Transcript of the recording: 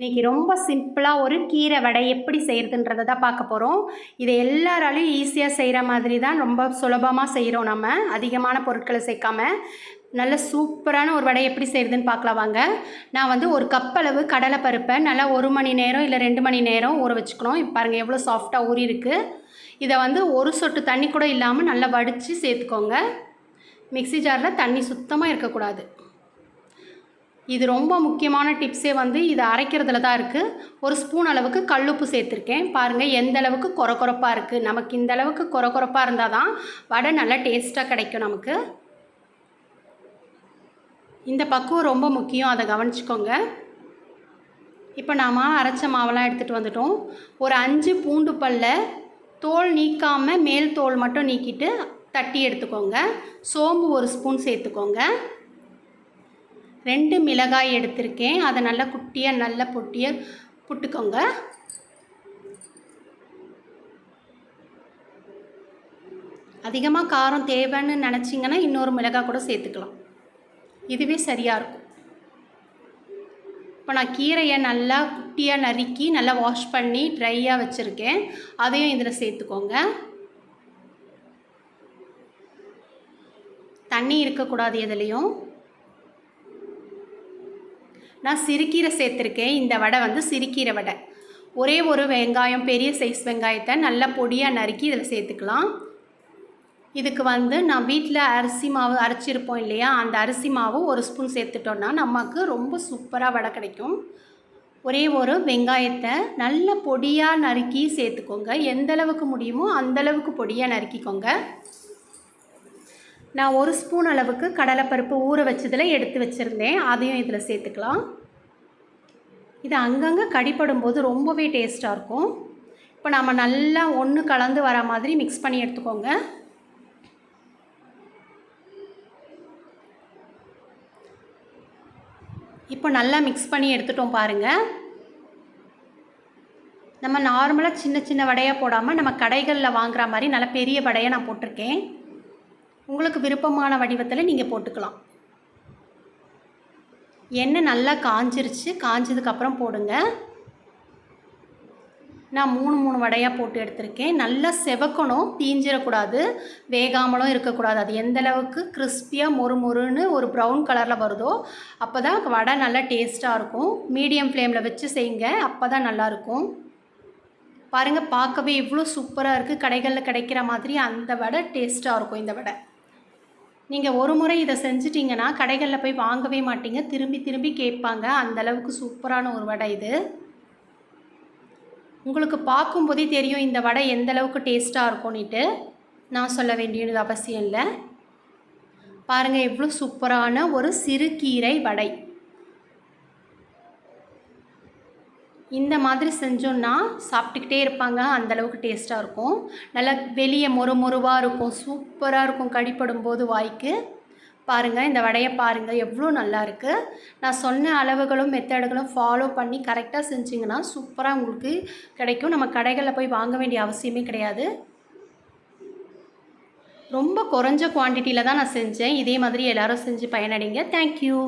இன்றைக்கி ரொம்ப சிம்பிளாக ஒரு கீரை வடை எப்படி செய்கிறதுன்றதை தான் பார்க்க போகிறோம். இதை எல்லாராலையும் ஈஸியாக செய்கிற மாதிரி தான் ரொம்ப சுலபமாக செய்கிறோம். நம்ம அதிகமான பொருட்களை சேர்க்காம நல்ல சூப்பரான ஒரு வடை எப்படி செய்கிறதுன்னு பார்க்கலாம் வாங்க. நான் வந்து ஒரு கப் அளவு கடலைப்பருப்பை நல்லா 1 மணி நேரம் இல்லை 2 மணி நேரம் ஊற வச்சுக்கணும். இப்போ பாருங்கள் எவ்வளோ சாஃப்டாக ஊறி இருக்குது. இதை வந்து ஒரு சொட்டு தண்ணி கூட இல்லாமல் நல்லா வடித்து சேர்த்துக்கோங்க. மிக்ஸி ஜாரில் தண்ணி சுத்தமாக இருக்கக்கூடாது. இது ரொம்ப முக்கியமான டிப்ஸே வந்து இது அரைக்கிறதுல தான் இருக்குது. ஒரு ஸ்பூன் அளவுக்கு கல்லுப்பு சேர்த்துருக்கேன். பாருங்கள் எந்த அளவுக்கு கொரகொரப்பாக இருக்குது. நமக்கு இந்த அளவுக்கு கொரகொரப்பாக இருந்தால் தான் வடை நல்லா டேஸ்ட்டாக கிடைக்கும் நமக்கு. இந்த பக்குவம் ரொம்ப முக்கியம், அதை கவனிச்சுக்கோங்க. இப்போ நாம் அரைச்ச மாவெல்லாம் எடுத்துகிட்டு வந்துட்டோம். ஒரு 5 பூண்டு பல்லை தோல் நீக்காமல் மேல் தோல் மட்டும் நீக்கிட்டு தட்டி எடுத்துக்கோங்க. சோம்பு 1 ஸ்பூன் சேர்த்துக்கோங்க. 2 மிளகாய் எடுத்திருக்கேன். அதை நல்லா குட்டியாக நல்லா பொட்டியாக புட்டுக்கோங்க. அதிகமாக காரம் தேவைன்னு நினச்சிங்கன்னா இன்னொரு மிளகாய் கூட சேர்த்துக்கலாம். இதுவே சரியாக இருக்கும். இப்போ நான் கீரையை நல்லா குட்டியாக நறுக்கி நல்லா வாஷ் பண்ணி ட்ரையாக வச்சுருக்கேன். அதையும் இதில் சேர்த்துக்கோங்க. தண்ணி இருக்கக்கூடாது எதுலேயும். நான் சிறுகீரை சேர்த்துருக்கேன். இந்த வடை வந்து சிறுகீரை வடை. ஒரே ஒரு வெங்காயம், பெரிய சைஸ் வெங்காயத்தை நல்லா பொடியாக நறுக்கி இதில் சேர்த்துக்கலாம். இதுக்கு வந்து நான் வீட்டில் அரிசி மாவு அரைச்சிருப்போம் இல்லையா, அந்த அரிசி மாவு 1 ஸ்பூன் சேர்த்துட்டோன்னா நமக்கு ரொம்ப சூப்பராக வடை கிடைக்கும். ஒரே ஒரு வெங்காயத்தை நல்ல பொடியாக நறுக்கி சேர்த்துக்கோங்க. எந்த அளவுக்கு முடியுமோ அந்தளவுக்கு பொடியாக நறுக்கிக்கோங்க. நான் 1 ஸ்பூன் அளவுக்கு கடலைப்பருப்பு ஊற வச்சதில் எடுத்து வச்சுருந்தேன். அதையும் இதில் சேர்த்துக்கலாம். இது அங்கங்கே கடிப்படும் போது ரொம்பவே டேஸ்ட்டாக இருக்கும். இப்போ நம்ம நல்லா ஒன்று கலந்து வர மாதிரி மிக்ஸ் பண்ணி எடுத்துக்கோங்க. இப்போ நல்லா மிக்ஸ் பண்ணி எடுத்துட்டோம் பாருங்கள். நம்ம நார்மலாக சின்ன சின்ன வடையாக போடாமல் நம்ம கடைகளில் வாங்குகிற மாதிரி நல்ல பெரிய வடையை நான் போட்டிருக்கேன். உங்களுக்கு விருப்பமான வடிவத்தில் நீங்கள் போட்டுக்கலாம். எண்ணெய் நல்லா காஞ்சிருச்சு. காஞ்சதுக்கப்புறம் போடுங்க. நான் 3 வடையாக போட்டு எடுத்திருக்கேன். நல்லா செவக்கணும், தீஞ்சிடக்கூடாது, வேகாமலும் இருக்கக்கூடாது. அது எந்த அளவுக்கு கிறிஸ்பியாக மொறுன்னு ஒரு ப்ரௌன் கலரில் வருதோ அப்போ தான் வடை நல்லா டேஸ்ட்டாக இருக்கும். மீடியம் ஃப்ளேமில் வச்சு செய்யுங்க, அப்போ தான் நல்லாயிருக்கும். பாருங்கள், பார்க்கவே இவ்வளோ சூப்பராக இருக்குது. கடைகளில் கிடைக்கிற மாதிரி அந்த வடை டேஸ்ட்டாக இருக்கும். இந்த வடை நீங்கள் ஒரு முறை இதை செஞ்சிட்டிங்கன்னா கடைகளில் போய் வாங்கவே மாட்டீங்க, திரும்பி திரும்பி கேட்பாங்க. அந்தளவுக்கு சூப்பரான ஒரு வடை இது. உங்களுக்கு பார்க்கும்போதே தெரியும் இந்த வடை எந்த அளவுக்கு டேஸ்ட்டாக இருக்கும்னுட்டு. நான் சொல்ல வேண்டியது அவசியம் இல்லை. பாருங்கள் எவ்வளோ சூப்பரான ஒரு சிறுகீரை வடை. இந்த மாதிரி செஞ்சோன்னா சாப்பிட்டுக்கிட்டே இருப்பாங்க, அந்தளவுக்கு டேஸ்ட்டாக இருக்கும். நல்லா வெளியே மொறுவாக இருக்கும், சூப்பராக இருக்கும் கடிப்படும் போது வாய்க்கு. பாருங்கள், இந்த வடையை பாருங்கள் எவ்வளோ நல்லா இருக்குது. நான் சொன்ன அளவுகளும் மெத்தடுகளும் ஃபாலோ பண்ணி கரெக்டாக செஞ்சிங்கன்னா சூப்பராக உங்களுக்கு கிடைக்கும். நம்ம கடைகளில் போய் வாங்க வேண்டிய அவசியமே கிடையாது. ரொம்ப குறைஞ்ச குவான்டிட்டியில் தான் நான் செஞ்சேன். இதே மாதிரி எல்லோரும் செஞ்சு பயனடைங்க. தேங்க்யூ.